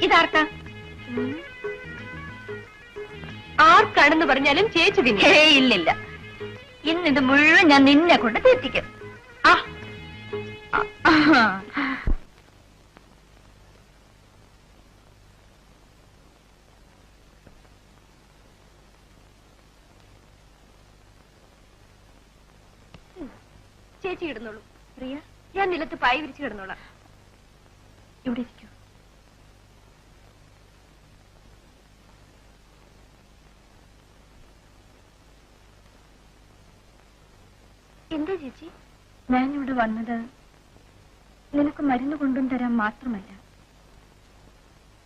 ഇതാർക്കാ? ആർക്കാണെന്ന് പറഞ്ഞാലും ചേച്ചി തിന്നെ. ഇല്ലില്ല, ഇന്നിത് മുഴുവൻ ഞാൻ നിന്നെ കൊണ്ട് തെറ്റിക്കും. ചേച്ചി കിടന്നോളൂ. പ്രിയ, ഞാൻ നിലത്ത് പായ വിരിച്ചു കിടന്നോളാം. ഇവിടെ ഇരിക്കൂ. എന്താ ചേച്ചി? ഞാനിവിടെ വന്നത് നിനക്ക് മരുന്ന് കൊണ്ടും തരാൻ മാത്രമല്ല,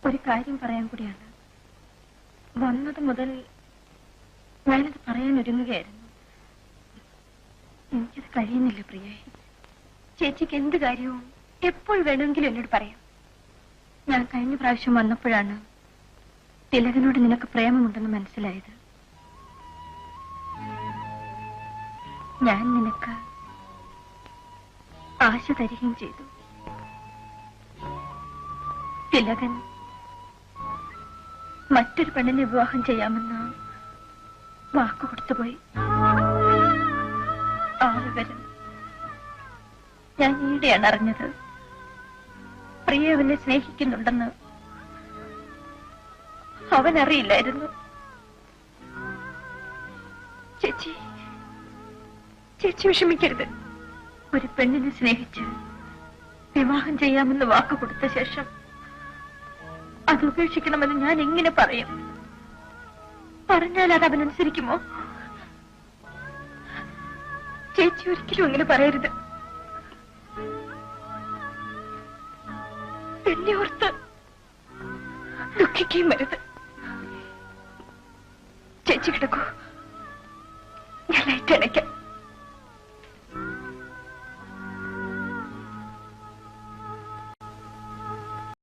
ഒരു കാര്യം പറയാൻ കൂടിയാണ്. വന്നത് മുതൽ ഞാനത് പറയാൻ ഒരുങ്ങുകയായിരുന്നു. എനിക്കത് കഴിയുന്നില്ല പ്രിയേ. ചേച്ചിക്ക് എന്ത് കാര്യവും എപ്പോൾ വേണമെങ്കിലും എന്നോട് പറയാം. ഞാൻ കഴിഞ്ഞ പ്രാവശ്യം വന്നപ്പോഴാണ് തിലകനോട് നിനക്ക് പ്രേമമുണ്ടെന്ന് മനസ്സിലായത്. ഞാൻ നിനക്ക് ആശ തരികയും ചെയ്തു. തിലകൻ മറ്റൊരു പെണ്ണിനെ വിവാഹം ചെയ്യാമെന്ന് വാക്കു കൊടുത്തുപോയി. ആ വിവരം ഞാൻ ഈടെയാണ് അറിഞ്ഞത്. പ്രിയ അവനെ സ്നേഹിക്കുന്നുണ്ടെന്ന് അവനറിയില്ലായിരുന്നു. ചേച്ചി, ചേച്ചി വിഷമിക്കരുത്. ഒരു പെണ്ണിനെ സ്നേഹിച്ച് വിവാഹം ചെയ്യാമെന്ന് വാക്ക് കൊടുത്ത ശേഷം അത് ഉപേക്ഷിക്കണമെന്ന് ഞാൻ എങ്ങനെ പറയും? പറഞ്ഞാൽ അത് അവനനുസരിക്കുമോ? ചേച്ചി ഒരിക്കലും അങ്ങനെ പറയരുത്. എന്നെ ഓർത്ത് ദുഃഖിക്കുകയും വരുത്. ചേച്ചി കിടക്കൂ, ഞാൻ ലൈറ്റ് അണയ്ക്കാം.